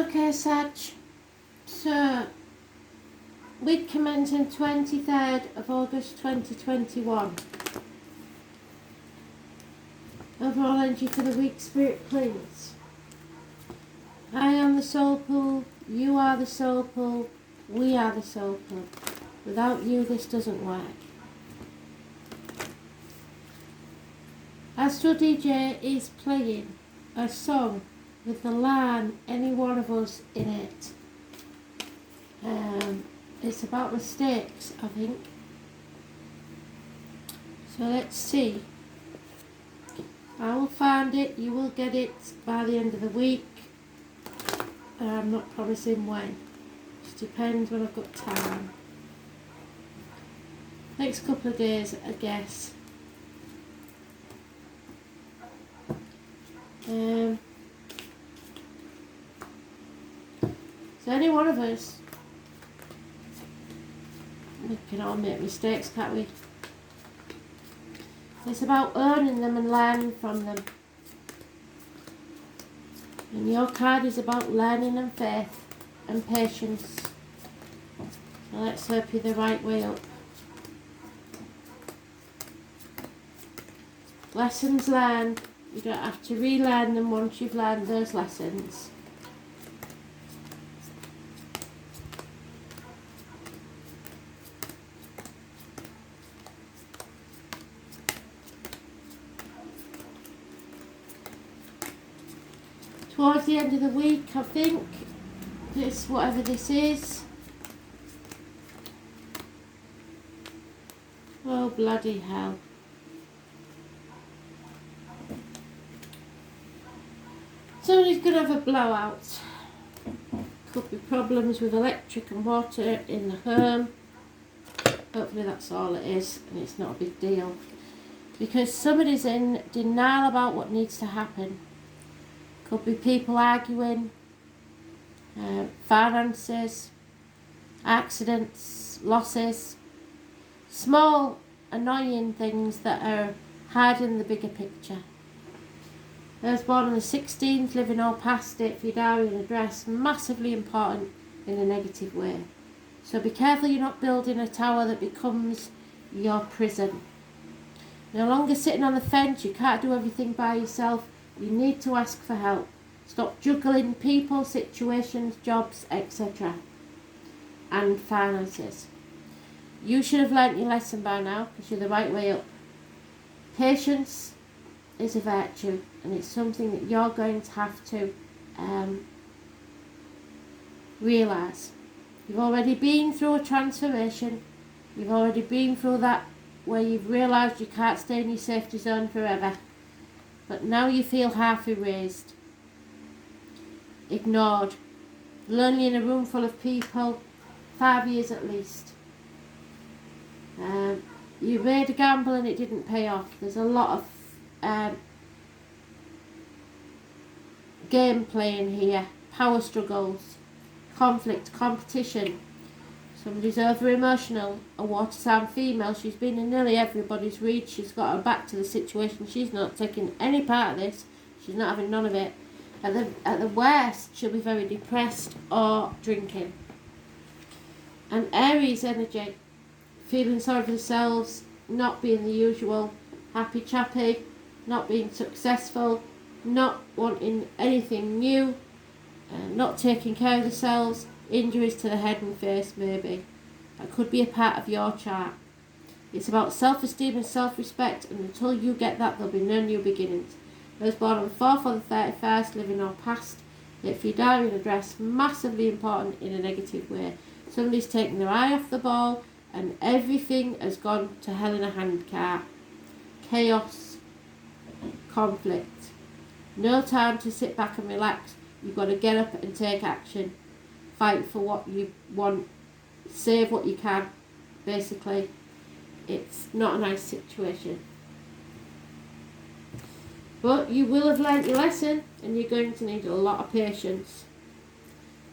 Okay, Sag. So, week commencing 23rd of August 2021. Overall energy for the week, Spirit Prince. I am the soul pool, you are the soul pool, we are the soul pool. Without you, this doesn't work. Astro DJ is playing a song with the line, any one of us in it. It's about mistakes, I think. So let's see. I will find it, you will get it by the end of the week. I'm not promising when. Just depends when I've got time. Next couple of days, I guess. So any one of us, we can all make mistakes, can't we? It's about earning them and learning from them. And your card is about learning and faith and patience. So let's hope you're the right way up. Lessons learned. You don't have to relearn them once you've learned those lessons. Towards the end of the week, I think, this, whatever this is. Oh, bloody hell. Somebody's going to have a blowout. Could be problems with electric and water in the home. Hopefully that's all it is and it's not a big deal. Because somebody's in denial about what needs to happen. Could be people arguing, finances, accidents, losses, small annoying things that are hiding the bigger picture. Those born on the 16th, living or past it for your diary and address, massively important in a negative way. So be careful you're not building a tower that becomes your prison. No longer sitting on the fence, you can't do everything by yourself. You need to ask for help. Stop juggling people, situations, jobs, etc. and finances. You should have learnt your lesson by now because you're the right way up. Patience is a virtue and it's something that you're going to have to realise. You've already been through a transformation. You've already been through that where you've realised you can't stay in your safety zone forever. But now you feel half erased, ignored, lonely in a room full of people, 5 years at least. You made a gamble and it didn't pay off. There's a lot of game playing here, power struggles, conflict, competition. Somebody's over emotional, a water sign female. She's been in nearly everybody's read. She's got her back to the situation. She's not taking any part of this. She's not having none of it. At the worst, she'll be very depressed or drinking. And Aries energy, feeling sorry for themselves, not being the usual happy chappy, not being successful, not wanting anything new, not taking care of themselves. Injuries to the head and face, maybe. That could be a part of your chart. It's about self-esteem and self-respect, and until you get that, there'll be no new beginnings. Those born on the 4th or the 31st, living or past, yet for your diary and address, massively important in a negative way. Somebody's taking their eye off the ball, and everything has gone to hell in a handcart. Chaos, conflict. No time to sit back and relax. You've got to get up and take action. Fight for what you want, save what you can, basically. It's not a nice situation. But you will have learnt your lesson and you're going to need a lot of patience.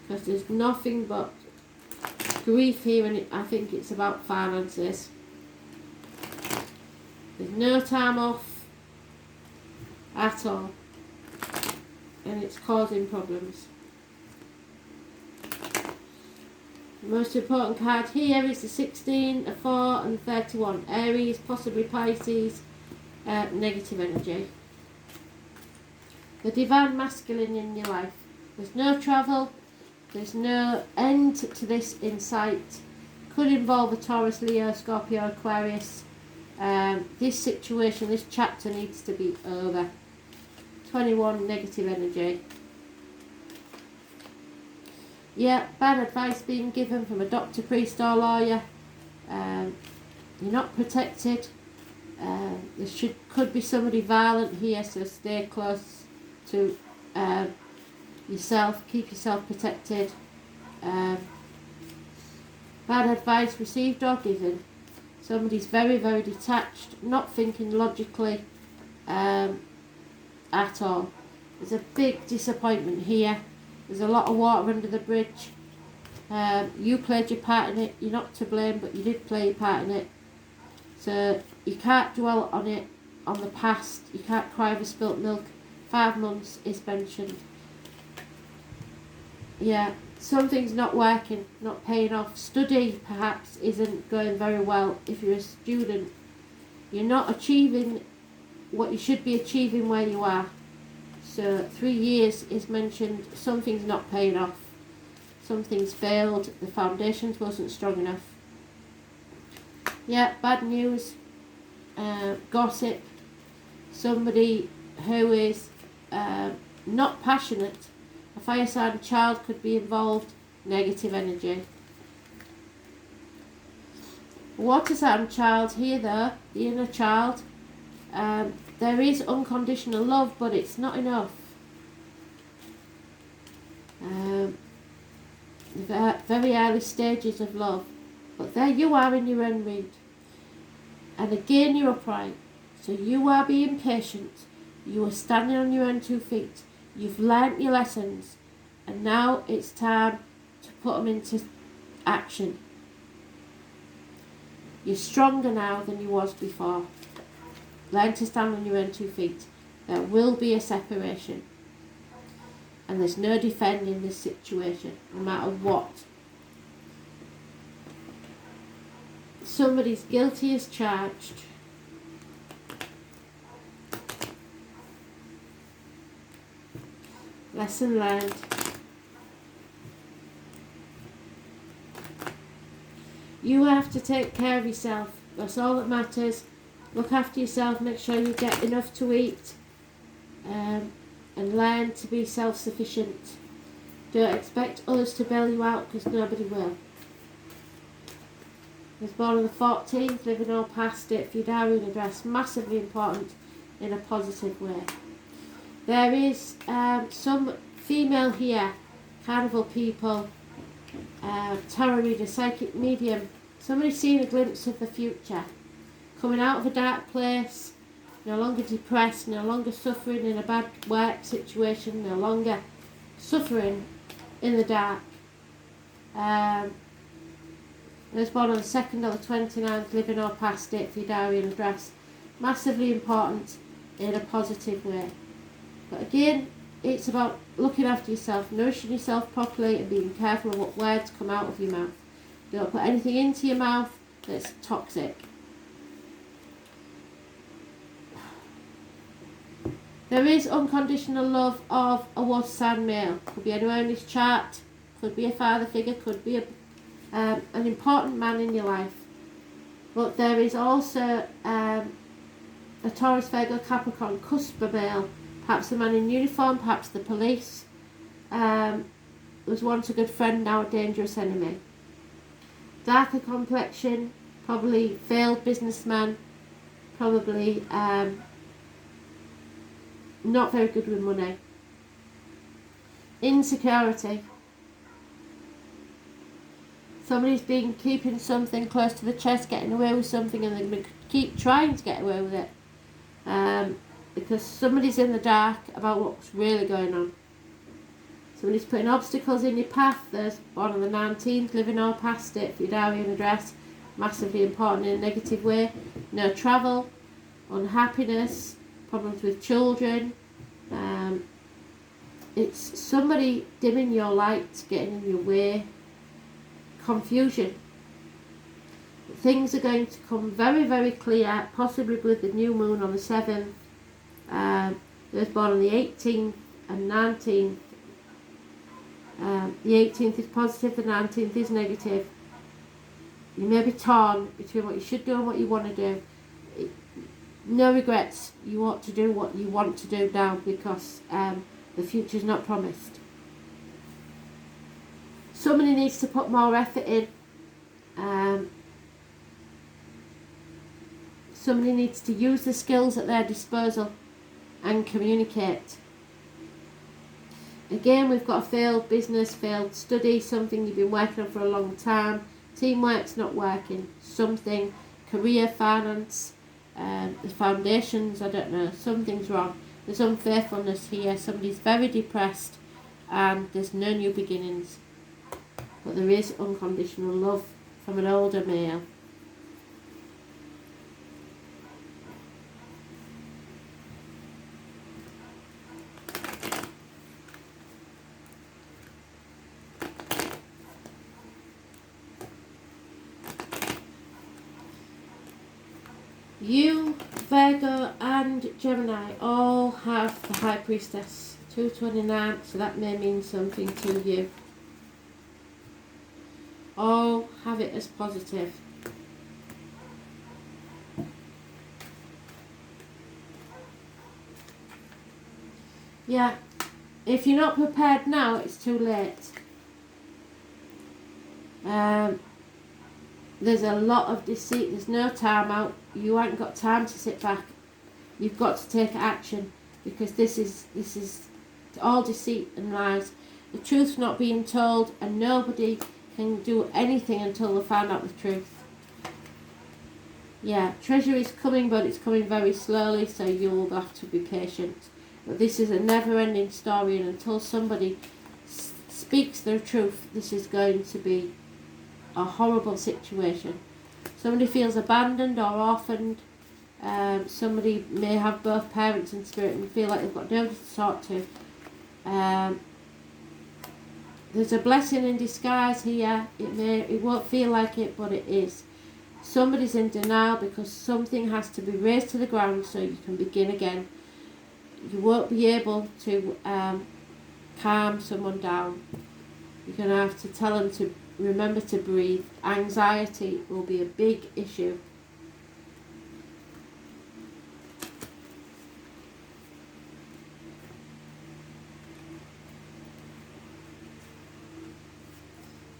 Because there's nothing but grief here and I think it's about finances. There's no time off at all. And it's causing problems. The most important card here is the 16, a 4 and 31. Aries, possibly Pisces, negative energy. The divine masculine in your life. There's no travel, there's no end to this in sight. Could involve a Taurus, Leo, Scorpio, Aquarius. This situation, this chapter needs to be over. 21, negative energy. Yeah, bad advice being given from a doctor, priest or lawyer. You're not protected. There could be somebody violent here, so stay close to yourself. Keep yourself protected. Bad advice received or given. Somebody's very, very detached, not thinking logically at all. There's a big disappointment here. There's a lot of water under the bridge. You played your part in it. You're not to blame, but you did play your part in it. So you can't dwell on it, on the past. You can't cry over spilt milk. 5 months is mentioned. Yeah, something's not working, not paying off. Study perhaps isn't going very well if you're a student. You're not achieving what you should be achieving where you are. So 3 years is mentioned. Something's not paying off. Something's failed. The foundations wasn't strong enough. Yeah, bad news. Gossip. Somebody who is not passionate. A fire sign child could be involved. Negative energy. Water sign child here though. The inner child. There is unconditional love, but it's not enough. Very early stages of love. But there you are in your own read. And again you're upright. So you are being patient. You are standing on your own 2 feet. You've learnt your lessons. And now it's time to put them into action. You're stronger now than you was before. Learn to stand on your own 2 feet. There will be a separation. And there's no defending this situation, no matter what. Somebody's guilty as charged. Lesson learned. You have to take care of yourself. That's all that matters. Look after yourself, make sure you get enough to eat, and learn to be self-sufficient. Don't expect others to bail you out, because nobody will. I was born on the 14th, living all past it, for your diary and address, massively important in a positive way. There is some female here, carnival people, tarot reader, psychic medium, somebody seeing a glimpse of the future. Coming out of a dark place, no longer depressed, no longer suffering in a bad work situation, no longer suffering in the dark. I was born on the 2nd or the 29th, living or past it, for your diary and address. Massively important in a positive way. But again, it's about looking after yourself, nourishing yourself properly and being careful of what words come out of your mouth. Don't put anything into your mouth that's toxic. There is unconditional love of a water sign male. Could be anywhere in this chart. Could be a father figure. Could be an important man in your life. But there is also a Taurus, Virgo, Capricorn, cusp male. Perhaps a man in uniform. Perhaps the police. Was once a good friend, now a dangerous enemy. Darker complexion. Probably failed businessman. Probably not very good with money. Insecurity. Somebody's been keeping something close to the chest, getting away with something, and they're going to keep trying to get away with it. Because somebody's in the dark about what's really going on. Somebody's putting obstacles in your path. There's one on the 19th, living all past it, for your diary and address. Massively important in a negative way. No travel, unhappiness, problems with children. It's somebody dimming your light, getting in your way, confusion. Things are going to come very, very clear, possibly with the new moon on the 7th. Those born on the 18th and 19th. The 18th is positive, the 19th is negative. You may be torn between what you should do and what you want to do. No regrets. You ought to do what you want to do now, because the future's not promised. Somebody needs to put more effort in. Somebody needs to use the skills at their disposal and communicate. Again, we've got a failed business, failed study, something you've been working on for a long time. Teamwork's not working. Something, career, finance, the foundations, I don't know, something's wrong. There's unfaithfulness here. Somebody's very depressed and there's no new beginnings. But there is unconditional love from an older male. You, Virgo and Gemini all have the High Priestess, 229, so that may mean something to you. All have it as positive. Yeah, if you're not prepared now, it's too late. There's a lot of deceit. There's no time out. You ain't got time to sit back. You've got to take action, because this is all deceit and lies. The truth's not being told, and nobody can do anything until they find out the truth. Yeah, treasure is coming, but it's coming very slowly, so you'll have to be patient. But this is a never-ending story, and until somebody speaks their truth, this is going to be a horrible situation. Somebody feels abandoned or orphaned. Somebody may have both parents in spirit and feel like they've got nobody to talk to. There's a blessing in disguise here. It won't feel like it, but it is. Somebody's in denial because something has to be razed to the ground so you can begin again. You won't be able to calm someone down. You're going to have to tell them to remember to breathe. Anxiety will be a big issue.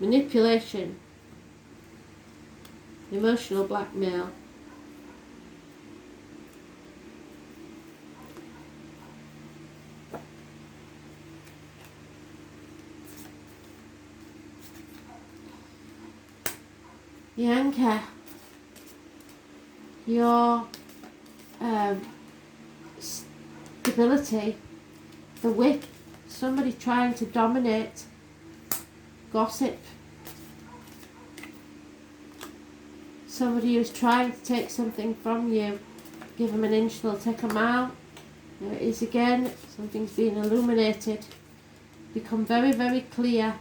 Manipulation. Emotional blackmail. The anchor, your stability, the whip, somebody trying to dominate, gossip, somebody who's trying to take something from you, give them an inch, they'll take a mile. There it is again, something's being illuminated, become very, very clear.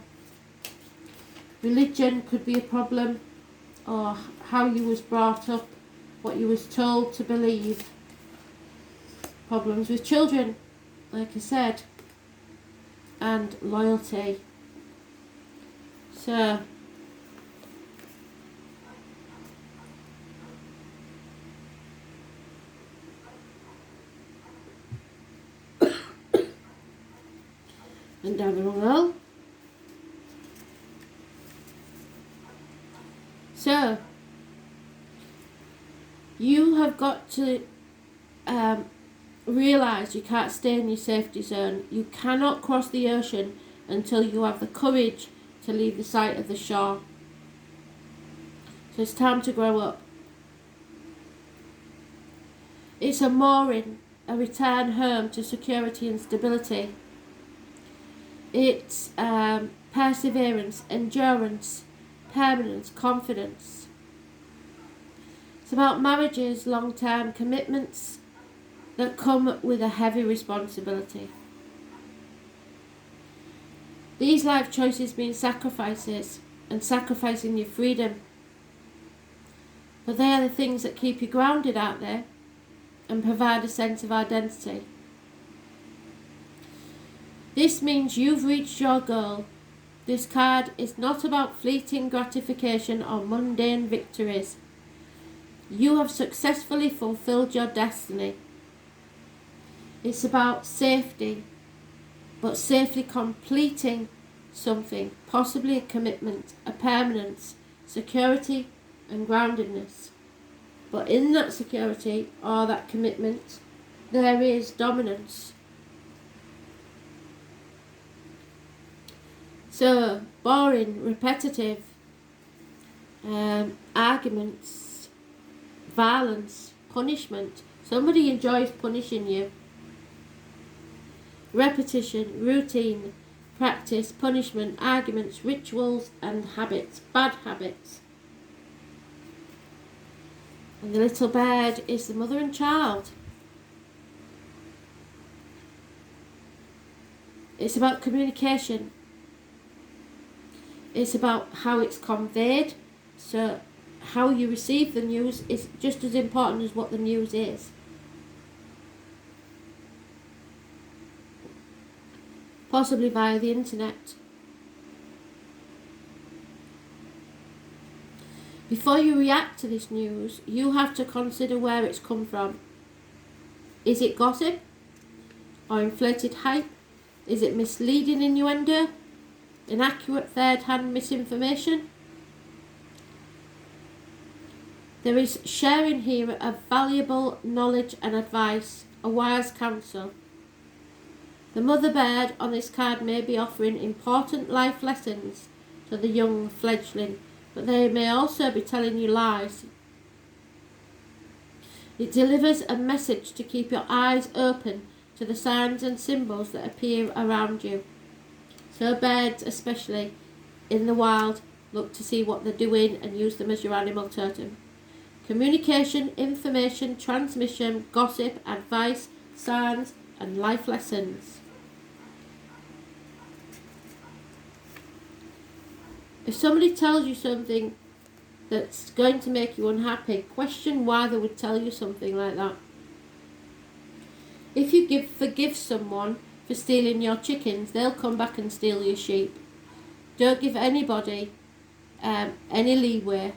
Religion could be a problem, or how you was brought up, what you was told to believe. Problems with children, like I said, and loyalty. So, and down the wrong hole. So, you have got to realise you can't stay in your safety zone. You cannot cross the ocean until you have the courage to leave the sight of the shore. So it's time to grow up. It's a mooring, a return home to security and stability. It's perseverance, endurance, permanence, confidence. It's about marriages, long-term commitments that come with a heavy responsibility. These life choices mean sacrifices. and sacrificing your freedom. But they are the things that keep you grounded out there and provide a sense of identity. This means you've reached your goal. This card is not about fleeting gratification or mundane victories. You have successfully fulfilled your destiny. It's about safety, but safely completing something, possibly a commitment, a permanence, security and groundedness. But in that security or that commitment, there is dominance. So, boring, repetitive arguments, violence, punishment. Somebody enjoys punishing you. Repetition, routine, practice, punishment, arguments, rituals and habits, bad habits. And the little bird is the mother and child. It's about communication. It's about how it's conveyed. So how you receive the news is just as important as what the news is. Possibly via the internet. Before you react to this news, you have to consider where it's come from. Is it gossip or inflated hype? Is it misleading innuendo? Inaccurate third-hand misinformation? There is sharing here of valuable knowledge and advice, a wise counsel. The mother bird on this card may be offering important life lessons to the young fledgling, but they may also be telling you lies. It delivers a message to keep your eyes open to the signs and symbols that appear around you. So birds, especially in the wild, look to see what they're doing and use them as your animal totem. Communication, information, transmission, gossip, advice, signs and life lessons. If somebody tells you something that's going to make you unhappy, question why they would tell you something like that. If you forgive someone for stealing your chickens, they'll come back and steal your sheep. Don't give anybody any leeway.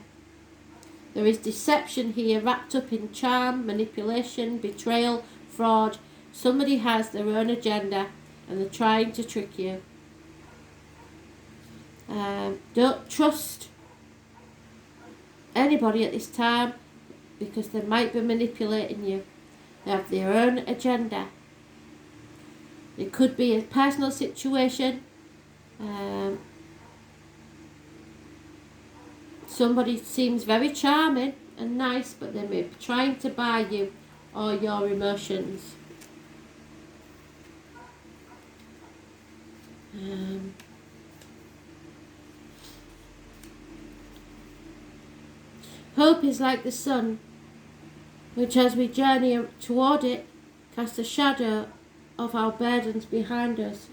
There is deception here wrapped up in charm, manipulation, betrayal, fraud. Somebody has their own agenda and they're trying to trick you. Don't trust anybody at this time because they might be manipulating you. They have their own agenda. It could be a personal situation. Somebody seems very charming and nice, but they may be trying to buy you or your emotions. Hope is like the sun, which as we journey toward it, casts a shadow of our burdens behind us.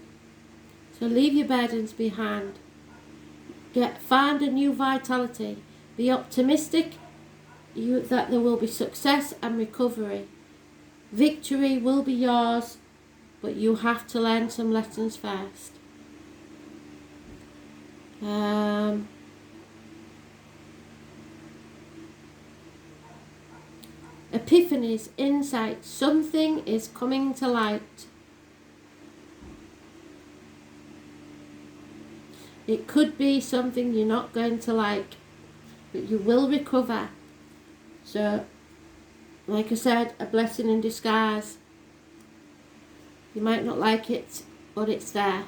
So leave your burdens behind. Find a new vitality. Be optimistic that there will be success and recovery. Victory will be yours, but you have to learn some lessons first. Epiphanies, insights, something is coming to light. It could be something you're not going to like, but you will recover. So, like I said, a blessing in disguise. You might not like it, but it's there.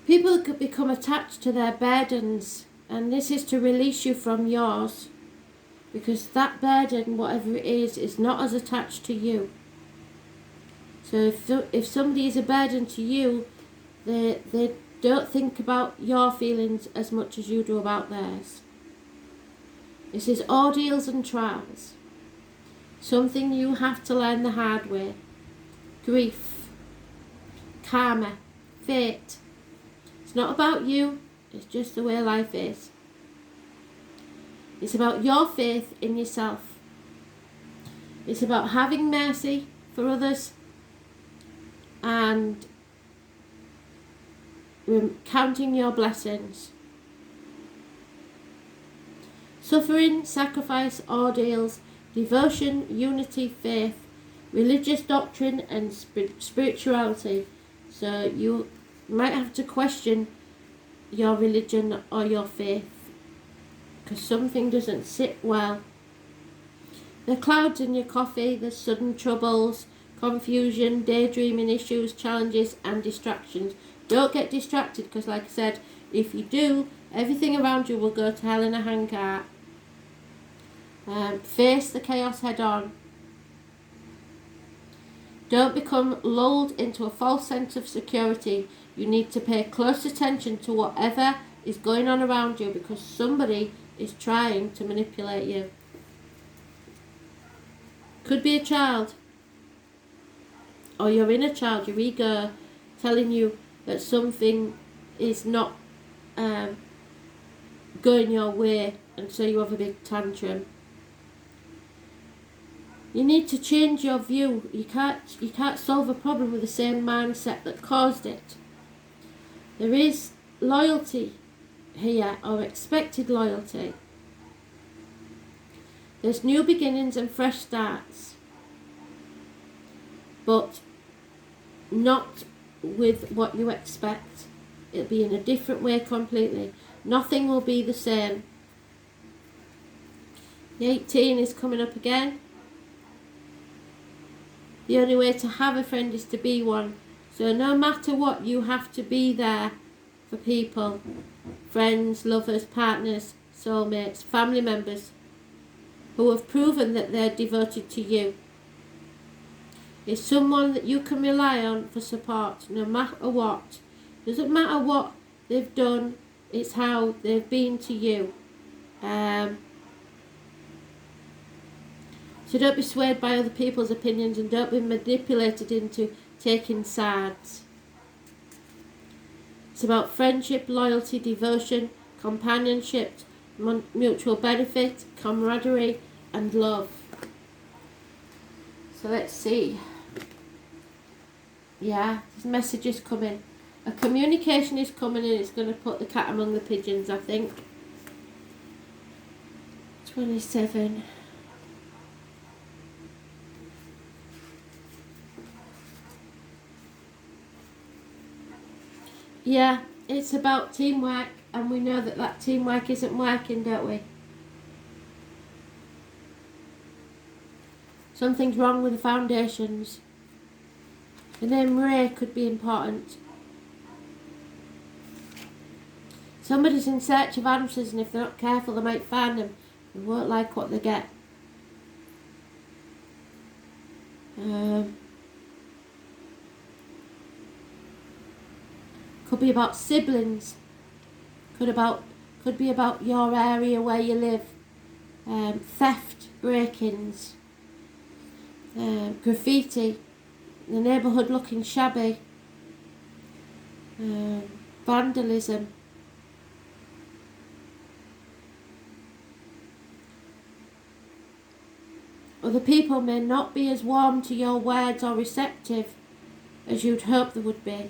People could become attached to their burdens, and this is to release you from yours, because that burden, whatever it is not as attached to you. So if somebody is a burden to you, they don't think about your feelings as much as you do about theirs. This is ordeals and trials. Something you have to learn the hard way. Grief, karma, fate. It's not about you, it's just the way life is. It's about your faith in yourself. It's about having mercy for others and counting your blessings. Suffering, sacrifice, ordeals, devotion, unity, faith, religious doctrine and spirituality. So you might have to question your religion or your faith because something doesn't sit well. The clouds in your coffee, the sudden troubles, confusion, daydreaming issues, challenges and distractions. Don't get distracted because, like I said, if you do, everything around you will go to hell in a handcart. Face the chaos head on. Don't become lulled into a false sense of security. You need to pay close attention to whatever is going on around you because somebody is trying to manipulate you. Could be a child, or your inner child, your ego, telling you that something is not going your way, and so you have a big tantrum. You need to change your view. You can't solve a problem with the same mindset that caused it. There is loyalty here, or expected loyalty. There's new beginnings and fresh starts, but not with what you expect. It'll be in a different way completely. Nothing will be the same. The 18 is coming up again. The only way to have a friend is to be one. So no matter what, you have to be there for people. Friends, lovers, partners, soulmates, family members who have proven that they're devoted to you. It's someone that you can rely on for support no matter what. Doesn't matter what they've done, it's how they've been to you. So don't be swayed by other people's opinions and don't be manipulated into taking sides. It's about friendship, loyalty, devotion, companionship, mutual benefit, camaraderie and love. So let's see. Yeah, this message is coming. A communication is coming and it's going to put the cat among the pigeons, I think. 27. Yeah, it's about teamwork, and we know that that teamwork isn't working, don't we? Something's wrong with the foundations. The name Ray could be important. Somebody's in search of answers, and if they're not careful, they might find them. They won't like what they get. Could be about siblings. Could be about your area where you live. Theft, break-ins, graffiti, the neighbourhood looking shabby, vandalism. Other people may not be as warm to your words or receptive as you'd hope they would be.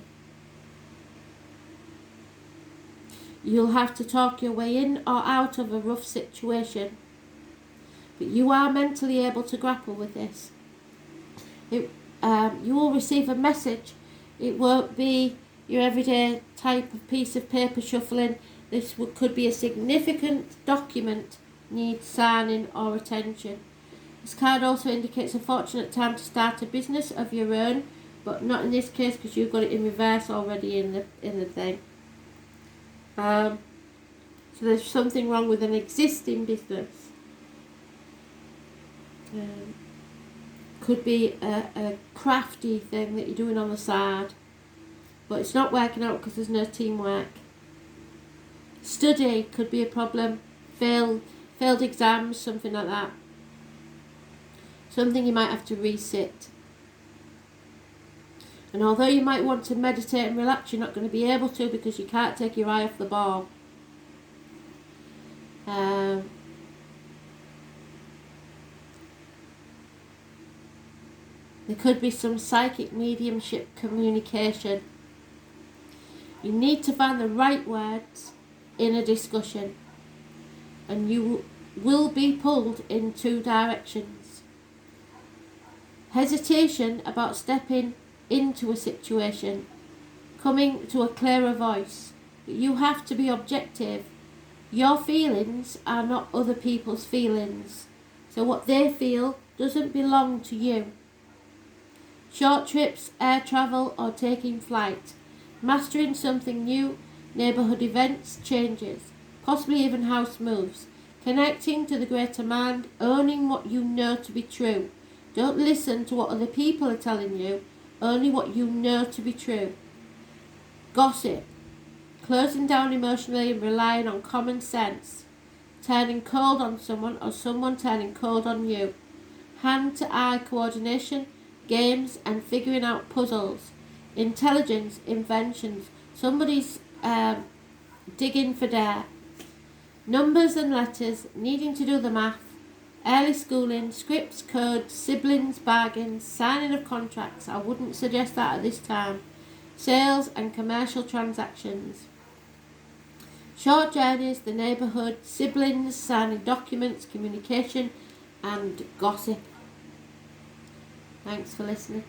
You'll have to talk your way in or out of a rough situation. But you are mentally able to grapple with this. You will receive a message. It won't be your everyday type of piece of paper shuffling. This could be a significant document, needs signing or attention. This card also indicates a fortunate time to start a business of your own, but not in this case because you've got it in reverse already in the thing. So there's something wrong with an existing business. Could be a crafty thing that you're doing on the side, but it's not working out because there's no teamwork. Study could be a problem. Failed exams, something like that. Something you might have to resit. And although you might want to meditate and relax, you're not going to be able to because you can't take your eye off the ball. There could be some psychic mediumship communication. You need to find the right words in a discussion, and you will be pulled in two directions. Hesitation about stepping into a situation, coming to a clearer voice. You have to be objective. Your feelings are not other people's feelings, so what they feel doesn't belong to you. Short trips, air travel or taking flight, mastering something new, neighbourhood events, changes, possibly even house moves, connecting to the greater mind, owning what you know to be true. Don't listen to what other people are telling you, only what you know to be true. Gossip, closing down emotionally and relying on common sense, turning cold on someone or someone turning cold on you. Hand-to-eye coordination, games and figuring out puzzles, intelligence, inventions, somebody's digging for dirt, numbers and letters, needing to do the math, early schooling, scripts, codes, siblings, bargains, signing of contracts. I wouldn't suggest that at this time. Sales and commercial transactions. Short journeys, the neighbourhood, siblings, signing documents, communication and gossip. Thanks for listening.